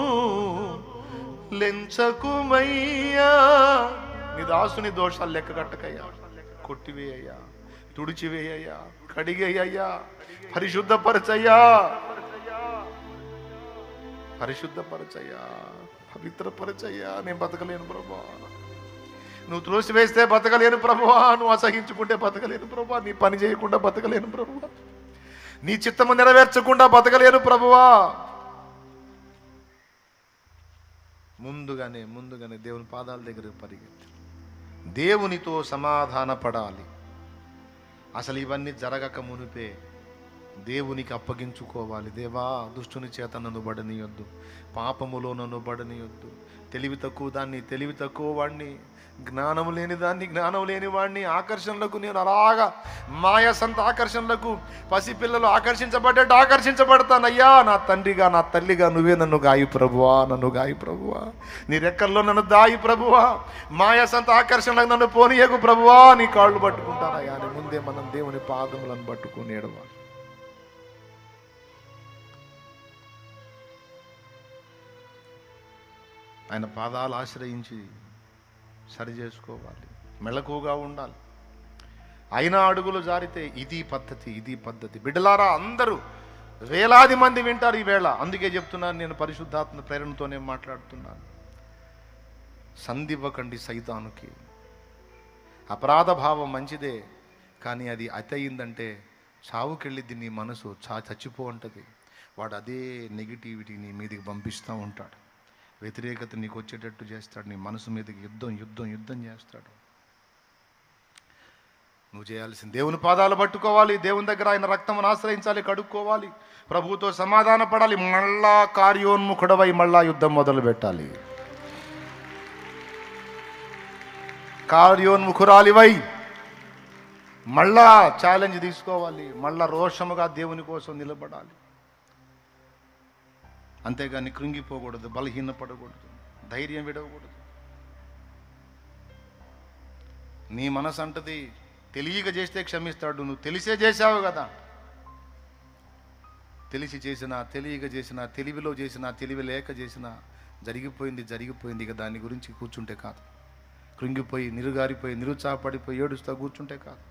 లెంచకుమయ్యా. నీ దాసుని దోషాలు లెక్క కట్టకయ్యా, కొట్టివేయ్యా, తుడిచివేయ్యా, కడిగేయ్యా, పరిశుద్ధపరచయ్యా, పరిశుద్ధపరచయ్యా, పవిత్రపరచయ్యా. నేను బతకలేను ప్రభువా, నువ్వు త్రోసివేస్తే బతకలేను ప్రభువా, నువ్వు అసహించుకుంటే బతకలేను ప్రభువా, నీ పని చేయకుండా బతకలేను ప్రభువా, నీ చిత్తము నెరవేర్చకుండా బతకలేను ప్రభువా. ముందుగానే దేవుని పాదాల దగ్గర పరిగెత్తి దేవునితో సమాధాన పడాలి. అసలు ఇవన్నీ జరగక మునిపే దేవునికి అప్పగించుకోవాలి. దేవా, దుష్టుని చేత నన్ను బడనీయొద్దు, పాపములో నన్ను బడనీయొద్దు, తెలివి తక్కువ దాన్ని తెలివి తక్కువ వాడిని, జ్ఞానం లేని దాన్ని జ్ఞానం లేని వాడిని, ఆకర్షణలకు నేను అలాగా మాయసంత ఆకర్షణలకు పసిపిల్లలు ఆకర్షించబడ్డట్టు ఆకర్షించబడతానయ్యా. నా తండ్రిగా నా తల్లిగా నువ్వే నన్ను గాయి ప్రభువా, నన్ను గాయి ప్రభువా, నీ రెక్కల్లో నన్ను దాయి ప్రభువా, మాయసంత ఆకర్షణలకు నన్ను పోనీయకు ప్రభువా, నీ కాళ్ళు పట్టుకుంటానయ్యా అని ముందే మనం దేవుని పాదములను పట్టుకుని ఏడవాలి. ఆయన పాదాలు ఆశ్రయించి సరి చేసుకోవాలి, మెళకువగా ఉండాలి. అయినా అడుగులు జారితే ఇది పద్ధతి. బిడ్డలారా, అందరూ వేలాది మంది వింటారు ఈవేళ. అందుకే చెప్తున్నాను, నేను పరిశుద్ధాత్మ ప్రేరణతోనే మాట్లాడుతున్నాను. సంధివ్వకండి సైతానుకి. అపరాధ భావం మంచిదే, కానీ అది అతయిందంటే చావుకెళ్ళిద్ది. నీ మనసు చచ్చిపో ఉంటుంది. వాడు అదే నెగిటివిటీ నీ మీదకి పంపిస్తూ ఉంటాడు, వ్యతిరేకత నీకు వచ్చేటట్టు చేస్తాడు, నీ మనసు మీదకి యుద్ధం చేస్తాడు. నువ్వు చేయాల్సింది దేవుని పాదాలు పట్టుకోవాలి, దేవుని దగ్గర ఆయన రక్తమును ఆశ్రయించాలి, కడుక్కోవాలి, ప్రభువుతో సమాధాన పడాలి, మళ్ళా కార్యోన్ముఖుడవై మళ్ళా యుద్ధం మొదలు పెట్టాలి. కార్యోన్ముఖురాలివై మళ్ళా ఛాలెంజ్ తీసుకోవాలి, మళ్ళా రోషముగా దేవుని కోసం నిలబడాలి. అంతేగాని కృంగిపోకూడదు, బలహీనపడకూడదు, ధైర్యం విడవకూడదు. నీ మనసు అంటది తెలియక చేస్తే క్షమిస్తాడు, నువ్వు తెలిసే చేశావు కదా. తెలిసి చేసినా, తెలియక చేసినా, తెలివిలో చేసినా, తెలివి లేక చేసినా జరిగిపోయింది ఇక దాని గురించి కూర్చుంటే కాదు. కృంగిపోయి నిరుగారిపోయి నిరుత్సాహపడిపోయి ఏడుస్తా కూర్చుంటే కాదు.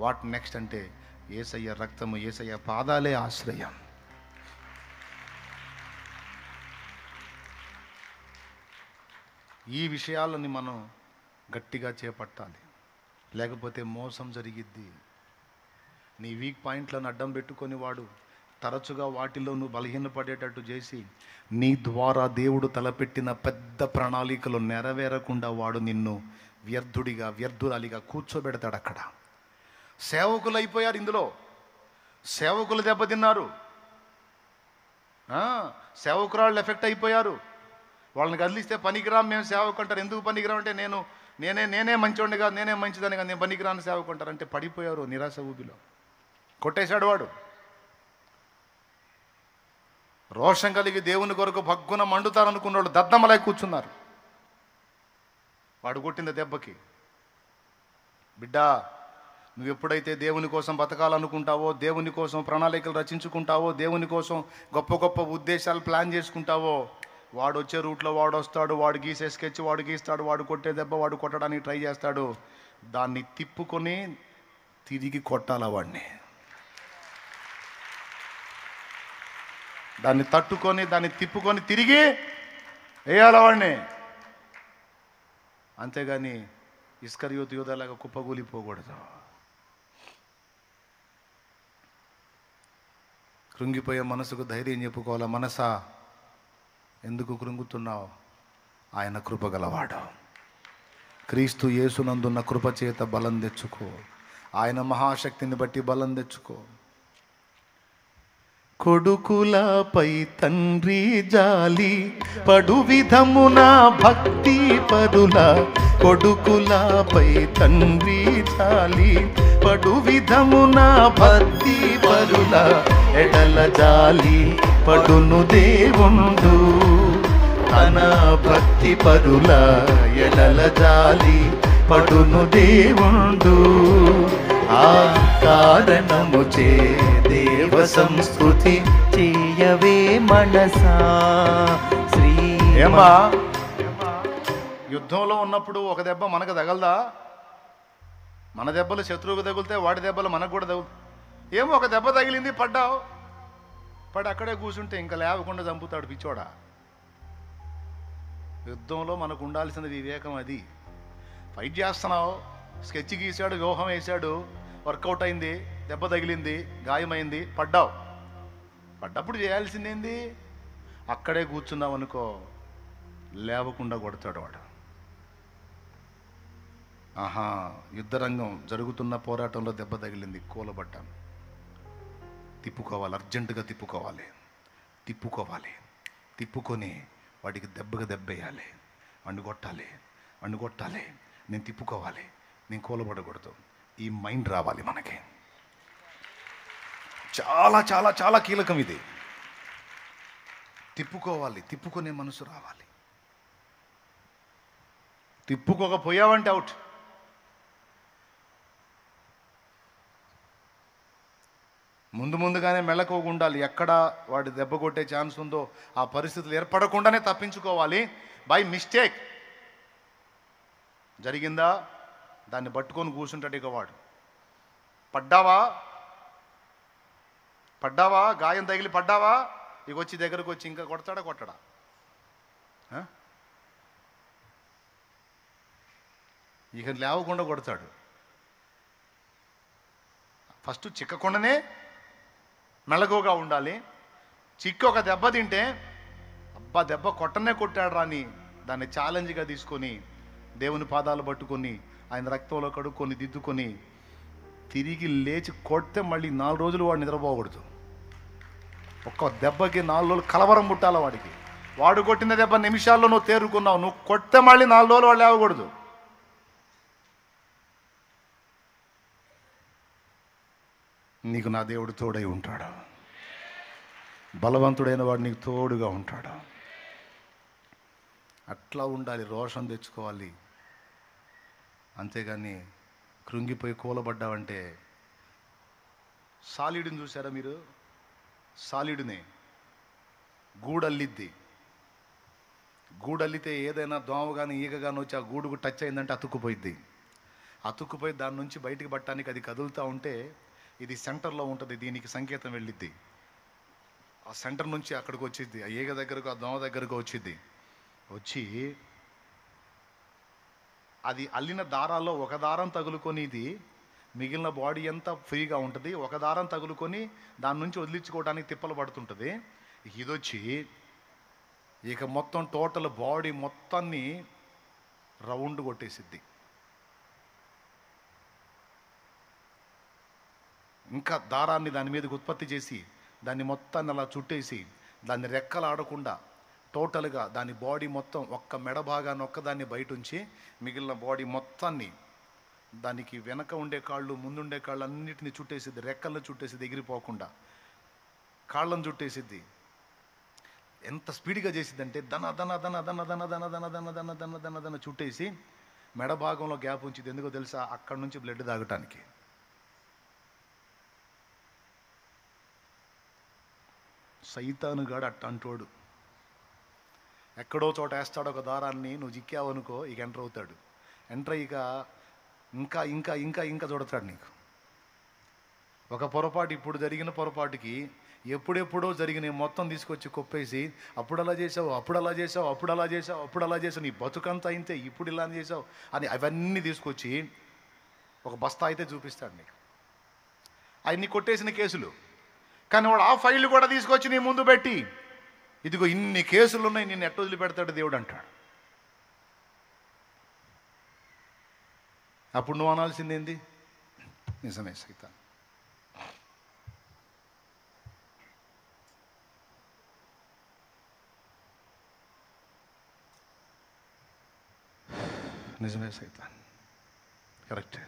వాట్ నెక్స్ట్ అంటే యేసయ్య రక్తము, యేసయ్య పాదాలే ఆశ్రయం. ఈ విషయాలని మనం గట్టిగా చేపట్టాలి, లేకపోతే మోసం జరిగిద్ది. నీ వీక్ పాయింట్లను అడ్డం పెట్టుకొని వాడు తరచుగా వాటిలో నువ్వు బలహీనపడేటట్టు చేసి నీ ద్వారా దేవుడు తలపెట్టిన పెద్ద ప్రణాళికలు నెరవేరకుండా వాడు నిన్ను వ్యర్థురాలిగా కూర్చోబెడతాడు. అక్కడ సేవకులు అయిపోయారు, ఇందులో సేవకులు దెబ్బతిన్నారు, సేవకురాళ్ళు ఎఫెక్ట్ అయిపోయారు. వాళ్ళని కదిలిస్తే పనికిరాం మేము సేవకు అంటారు. ఎందుకు పనికిరాం అంటే నేనే మంచివాడిని కాదు, నేనే మంచిదాన్ని కాదు, నేను పనికిరాని సేవకు అంటారు. అంటే పడిపోయారు నిరాశ ఊబిలో, కొట్టేశాడు వాడు. రోషం కలిగి దేవుని కొరకు భగ్గున మండుతారనుకున్న వాళ్ళు దద్దమలై కూర్చున్నారు వాడు కొట్టిన దెబ్బకి. బిడ్డా, నువ్వు ఎప్పుడైతే దేవుని కోసం బతకాలనుకుంటావో, దేవుని కోసం ప్రణాళికలు రచించుకుంటావో, దేవుని కోసం గొప్ప గొప్ప ఉద్దేశాలు ప్లాన్ చేసుకుంటావో, వాడు వచ్చే రూట్లో వాడు వస్తాడు, వాడు గీసే స్కెచ్ వాడు గీస్తాడు, వాడు కొట్టే దెబ్బ వాడు కొట్టడానికి ట్రై చేస్తాడు. దాన్ని తిప్పుకొని తిరిగి కొట్టాల వాడిని, దాన్ని తట్టుకొని దాన్ని తిప్పుకొని తిరిగి వేయాల వాడిని. అంతేగాని ఇస్కరియోతు యూదాలాగా కుప్పగూలిపోకూడదు. కృంగిపోయే మనసుకు ధైర్యం చెప్పుకోవాలా. మనసా, ఎందుకు కృంగుతున్నావు? ఆయన కృపగలవాడు. క్రీస్తు యేసునందున్న కృపచేత బలం తెచ్చుకో, ఆయన మహాశక్తిని బట్టి బలం తెచ్చుకో. కొడుకులపై తండ్రి జాలి పడు విధమున భక్తి పరుల, కొడుకులపై తండ్రి జాలి పడు విధమున భక్తి పరుల, ఎడల జాలి పడును దేవుండు, తన భక్తి పరుల ఎడల జాలి పడును దేవుండు. ఆ కారణము చే దేవ సంస్కృతి చేయవే మనసా శ్రీ. ఏమా యుద్ధంలో ఉన్నప్పుడు ఒక దెబ్బ మనకు తగలదా? మన దెబ్బలు శత్రువుకు తగిలితే వాడి దెబ్బలు మనకు కూడా తగులు. ఏమో ఒక దెబ్బ తగిలింది, పడ్డావు, పడి అక్కడే కూర్చుంటే ఇంకా లేవకుండా చంపుతాడు పిచ్చోడా. యుద్ధంలో మనకు ఉండాల్సిన వివేకం అది. ఫైట్ చేస్తున్నావు, స్కెచ్ గీశాడు, వ్యూహం వేశాడు, వర్కౌట్ అయింది, దెబ్బ తగిలింది, గాయమైంది, పడ్డావు. పడ్డప్పుడు చేయాల్సిందేంది? అక్కడే కూర్చున్నావు అనుకో, లేవకుండా కొడతాడు వాడు. ఆహా, యుద్ధరంగం జరుగుతున్న పోరాటంలో దెబ్బ తగిలింది, కూలబడ్డాను, తిప్పుకోవాలి, అర్జెంటుగా తిప్పుకోవాలి, తిప్పుకొని వాడికి దెబ్బగా దెబ్బేయాలి, అండుకొట్టాలి, నేను తిప్పుకోవాలి, నేను కూలబడకూడదు. ఈ మైండ్ రావాలి మనకి. చాలా చాలా చాలా కీలకం ఇది. తిప్పుకోవాలి, తిప్పుకునే మనసు రావాలి. తిప్పుకోకపోయావంటే అవుట్. ముందుగానే మెళకువగా ఉండాలి. ఎక్కడ వాడి దెబ్బ కొట్టే ఛాన్స్ ఉందో ఆ పరిస్థితులు ఏర్పడకుండానే తప్పించుకోవాలి. బై మిస్టేక్ జరిగిందా, దాన్ని పట్టుకొని కూర్చుంటాడు ఇక వాడు. పడ్డావా, గాయం తగిలి పడ్డావా, ఇక వచ్చి దగ్గరకు వచ్చి ఇంకా కొట్టడా? ఇక లేవకుండా కొడతాడు. ఫస్ట్ చిక్కకుండానే మెళకువగా ఉండాలి. ఒక దెబ్బ తింటే అబ్బా దెబ్బ కొట్టాడు రాని దాన్ని ఛాలెంజ్గా తీసుకొని దేవుని పాదాలు పట్టుకొని ఆయన రక్తంలో కడుక్కొని దిద్దుకొని తిరిగి లేచి కొడితే మళ్ళీ 4 రోజులు వాడు నిద్రపోకూడదు. ఒక్క దెబ్బకి 4 రోజులు కలవరం పుట్టాల వాడికి. వాడు కొట్టిన దెబ్బ నిమిషాల్లో నువ్వు తేరుకున్నావు, నువ్వు కొడితే మళ్ళీ 4 రోజులు వాడు లేవకూడదు. నీకు నా దేవుడు తోడై ఉంటాడు, బలవంతుడైన వాడు నీకు తోడుగా ఉంటాడు. అట్లా ఉండాలి, రోషం తెచ్చుకోవాలి. అంతేగాని కృంగిపోయి కూలబడ్డావంటే, సాలీడుని చూసారా మీరు? సాలీడునే గూడల్లితే ఏదైనా దోమ కానీ ఈగ కానీ వచ్చి ఆ గూడుకు టచ్ అయిందంటే అతుక్కుపోయి దాని నుంచి బయటికి పట్టడానికి అది కదులుతూ ఉంటే ఇది సెంటర్లో ఉంటుంది, దీనికి సంకేతం వెళ్ళిద్ది. ఆ సెంటర్ నుంచి అక్కడికి వచ్చిద్ది, ఆ ఈగ దగ్గరకు, ఆ దోమ దగ్గరకు వచ్చి అది అల్లిన దారాల్లో ఒక దారం తగులుకొని ఇది మిగిలిన బాడీ అంతా ఫ్రీగా ఉంటుంది, ఒక దారం తగులుకొని దాని నుంచి వదిలించుకోవడానికి తిప్పలు పడుతుంటుంది. ఇదొచ్చి ఇక మొత్తం టోటల్ బాడీ మొత్తాన్ని రౌండ్ కొట్టేసిద్ది. ఇంకా దారాన్ని దాని మీదకి ఉత్పత్తి చేసి దాన్ని మొత్తాన్ని అలా చుట్టేసి దాన్ని రెక్కలు ఆడకుండా టోటల్గా దాని బాడీ మొత్తం ఒక్క మెడ భాగాన్ని ఒక్కదాన్ని బయట ఉంచి మిగిలిన బాడీ మొత్తాన్ని దానికి వెనక ఉండే కాళ్ళు ముందుండే కాళ్ళు అన్నిటిని చుట్టేసిద్ది, రెక్కలను చుట్టేసిద్ది, ఎగిరిపోకుండా కాళ్ళను చుట్టేసిద్ది. ఎంత స్పీడ్గా చేసిద్దంటే దన దన దన దన దన దన దన దన దన దన దన దన చుట్టేసి మెడ భాగంలో గ్యాప్ ఉంచిద్ది. ఎందుకో తెలుసా? అక్కడి నుంచి బ్లడ్ తాగటానికి. సైతానుగాడు అట్టంటోడు, ఎక్కడో చోట వేస్తాడు ఒక దారాన్ని, నువ్వు చిక్కావనుకో ఇక ఎంటర్ అవుతాడు. ఎంటర్ అయ్యాక ఇంకా ఇంకా ఇంకా ఇంకా చూడతాడు నీకు. ఒక పొరపాటు, ఇప్పుడు జరిగిన పొరపాటుకి ఎప్పుడెప్పుడో జరిగిన మొత్తం తీసుకొచ్చి కొప్పేసి అప్పుడు అలా చేసావు, నీ బతుకంతా అయితే ఇప్పుడు ఇలా చేసావు అని అవన్నీ తీసుకొచ్చి ఒక బస్తా అయితే చూపిస్తాడు నీకు. అవన్నీ కొట్టేసిన కేసులు. కానీ వాడు ఆ ఫైల్ కూడా తీసుకొచ్చి నీ ముందు పెట్టి, ఇదిగో ఇన్ని కేసులు ఉన్నాయి, నిన్ను ఎట్ట వదిలిపెడతాడు దేవుడు అంటాడు. అప్పుడు నువ్వు అనాల్సిందేంది? నిజమే సైతాన్, నిజమే సైతాన్, కరెక్టే,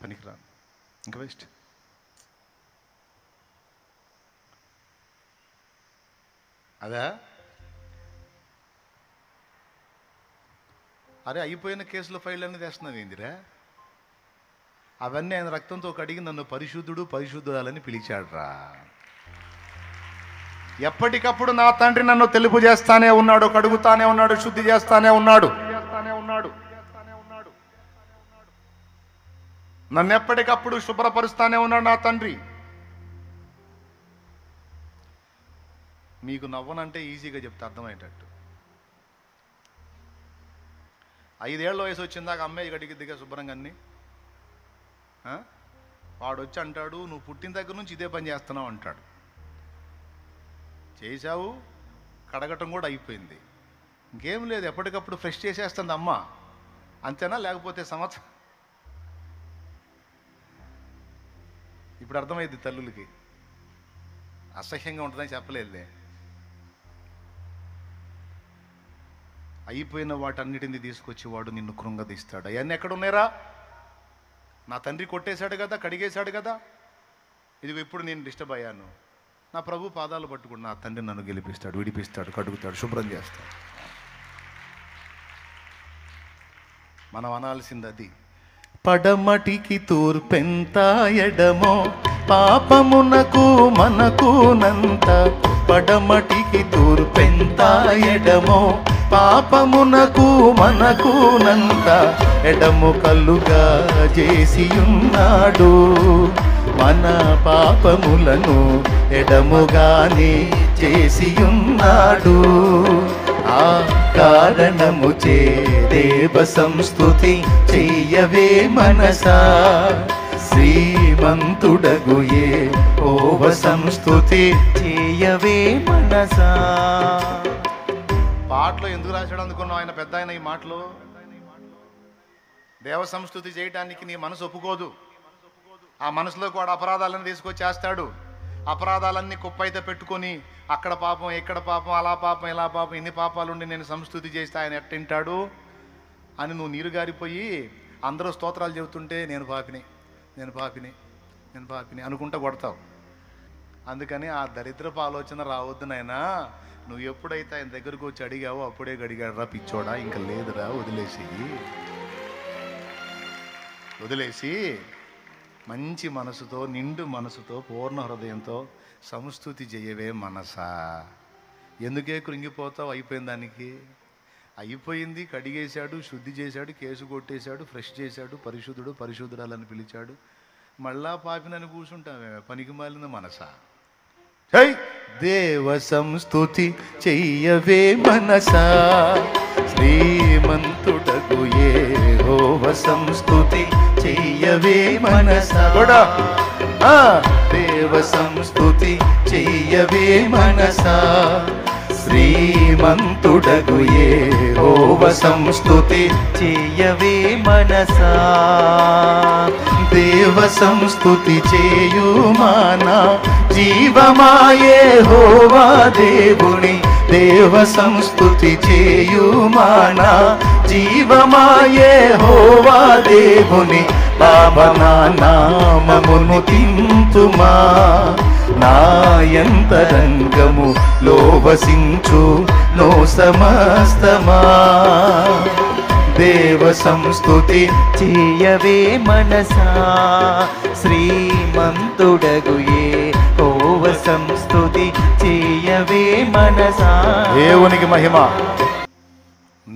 పనికిరాను, ఇంకా వేస్ట్. అదా అరే అయిపోయిన కేసుల ఫైల్ అన్నీ తెస్తున్నావు ఏందిరా? అవన్నీ ఆయన రక్తంతో కడిగి నన్ను పరిశుద్ధుడు పరిశుద్ధురాలని పిలిచాడురా. ఎప్పటికప్పుడు నా తండ్రి నన్ను తెలుపు చేస్తానే ఉన్నాడు, కడుగుతానే ఉన్నాడు, శుద్ధి చేస్తానే ఉన్నాడు. నన్ను ఎప్పటికప్పుడు శుభ్రపరుస్తానే ఉన్నాడు నా తండ్రి. మీకు నవ్వనంటే ఈజీగా చెప్తే అర్థమయ్యేటట్టు. 5 ఏళ్ల వయసు వచ్చిందాక అమ్మాయి గడిగిద్దిగా శుభ్రంగా అన్ని. వాడు వచ్చి అంటాడు, నువ్వు పుట్టిన దగ్గర నుంచి ఇదే పని చేస్తున్నావు అంటాడు. చేశావు, కడగటం కూడా అయిపోయింది, ఇంకేం లేదు, ఎప్పటికప్పుడు ఫ్రెష్ చేసేస్తుంది అమ్మ. అంతేనా? లేకపోతే సంవత్సరం. ఇప్పుడు అర్థమైంది తల్లులకి. అసహ్యంగా ఉంటుందని చెప్పలేదులే. అయిపోయిన వాటన్నిటిని తీసుకొచ్చి వాడు నిన్ను కృంగదీస్తాడు. అవన్నీ ఎక్కడున్నారా? నా తండ్రి కొట్టేశాడు కదా, కడిగేశాడు కదా. ఇదిగో ఇప్పుడు నేను డిస్టర్బ్ అయ్యాను, నా ప్రభు పాదాలు పట్టుకుని నా తండ్రి నన్ను గెలిపిస్తాడు, విడిపిస్తాడు, కడుగుతాడు, శుభ్రం చేస్తాడు. మనం అనాల్సింది అది. పడమటికి తూర్పెంత ఎడమో పాపమునకు మనకునంత. పడమటికి తూర్పెంత ఎడమో పాపమునకు మనకునంత. ఎడము కల్లుగా చేసియున్నాడు, మన పాపములను ఎడముగానే చేసియున్నాడు. ఆ కారణము చే దేవ సంస్తుతి చెయ్యవే మనసా. శ్రీమంతుడగు యెహోవ సంస్తుతి చెయ్యవే మనసా. పాటలో ఎందుకు రాశాడు అనుకున్నావు ఆయన పెద్ద ఆయన? ఈ మాటలో దేవ సంస్తుతి చేయటానికి నీ మనసు ఒప్పుకోదు. ఆ మనసులో కూడా అపరాధాలను తీసుకొచ్చేస్తాడు. అపరాధాలన్నీ కుప్పైతే పెట్టుకొని అక్కడ పాపం, ఇక్కడ పాపం, అలా పాపం, ఇలా పాపం, ఇన్ని పాపాలుండి నేను సంస్తుతి చేస్తే ఆయన ఎట్టింటాడు అని నువ్వు నీరు గారిపోయి అందరూ స్తోత్రాలు చెబుతుంటే నేను పాపిని, నేను పాపిని, నేను పాపిని అనుకుంటా కొడతావు. అందుకని ఆ దరిద్రపు ఆలోచన రావద్దు నాయనా. నువ్వు ఎప్పుడైతే ఆయన దగ్గరకు వచ్చి అడిగావో అప్పుడే గడిగాడు రా పిచ్చోడా, ఇంకా లేదురా, వదిలేసి మంచి మనసుతో, నిండు మనసుతో, పూర్ణ హృదయంతో సంస్తుతి చేయవే మనసా. ఎందుకే కృంగిపోతావు? అయిపోయిన దానికి అయిపోయింది. కడిగేశాడు, శుద్ధి చేశాడు, కేసు కొట్టేశాడు, ఫ్రెష్ చేశాడు, పరిశుద్ధుడు పరిశుద్ధురాలని పిలిచాడు. మళ్ళా పాపినని కూర్చుంటావే పనికి మాలిన మనసా. దేవ సంస్తుతి చెయ్యవే మనసా. శ్రీమంతుడగు యెహోవ సంస్తుతి చెయ్యవే మనసా. దేవ సంస్తుతి చెయ్యవే మనసా. శ్రీమంతుడగు యెహోవ సంస్తుతి చెయ్యవే మనసా. దేవ సంస్తుతి చేయుమానా జీవమాయే యెహోవా దేవుని. దేవ సంస్తుతి చేయుమానా జీవమాయే యెహోవా దేవుని. పావనా నామమును తింతుమా నాయంతరంగము లోవసించు నో సమస్తమా. దేవ సంస్తుతి చేయవే మనసా. శ్రీమంతుడగు యెహోవ సంస్తుతి చేయవే మనసా. దేవునికి మహిమ.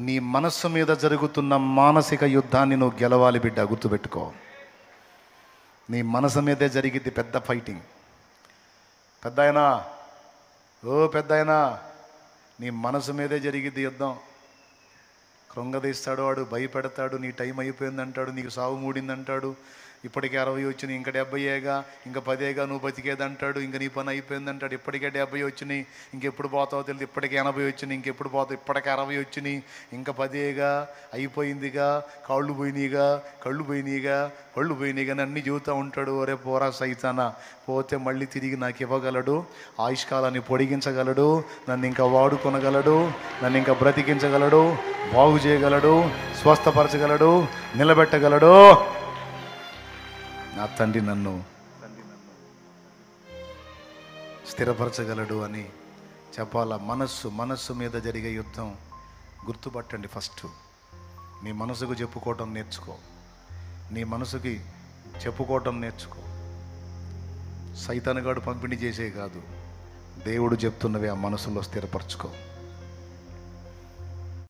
నీ మనస్సు మీద జరుగుతున్న మానసిక యుద్ధాన్ని నువ్వు గెలవాలి బిడ్డ, గుర్తుపెట్టుకో. నీ మనసు మీదే జరిగిద్ది పెద్ద ఫైటింగ్. పెద్దాయనా, ఓ పెద్దాయనా, నీ మనసు మీదే జరిగిద్ది యుద్ధం. కృంగదీస్తాడు వాడు, భయపెడతాడు, నీ టైం అయిపోయిందంటాడు, నీకు సావు మూడిందంటాడు, ఇప్పటికే 60 వచ్చినాయి, ఇంకా 70ఏగా, ఇంకా 10ఏగా నువ్వు బతికేదంటాడు, ఇంకా నీ పని అయిపోయిందంటాడు. ఇప్పటికే 70 వచ్చినాయి, ఇంకెప్పుడు పోతావో తెలియదు, ఇప్పటికే 80 వచ్చినాయి, ఇంకెప్పుడు పోతావు, ఇప్పటికే 60 వచ్చినాయి, ఇంకా 10ఏగా, అయిపోయిందిగా, కళ్ళు పోయినాయిగా, కళ్ళు పోయినాయిగా అన్నీ చెబుతూ ఉంటాడు. ఒరే పోరా సైతానా, పోతే మళ్ళీ తిరిగి నాకు ఇవ్వగలడు, ఆయుష్కాలాన్ని పొడిగించగలడు, నన్ను ఇంకా వాడుకొనగలడు, నన్ను ఇంకా బ్రతికించగలడు, బాగు చేయగలడు, స్వస్థపరచగలడు, నిలబెట్టగలడు. నా తండ్రి నన్ను స్థిరపరచగలడు అని చెప్పాలా. మనస్సు మీద జరిగే యుద్ధం గుర్తుపట్టండి. ఫస్ట్ నీ మనసుకు చెప్పుకోవటం నేర్చుకో. నీ మనసుకి చెప్పుకోవటం నేర్చుకో. సైతానుగాడు పంపిణీ చేసే కాదు, దేవుడు చెప్తున్నవి ఆ మనసులో స్థిరపరచుకో.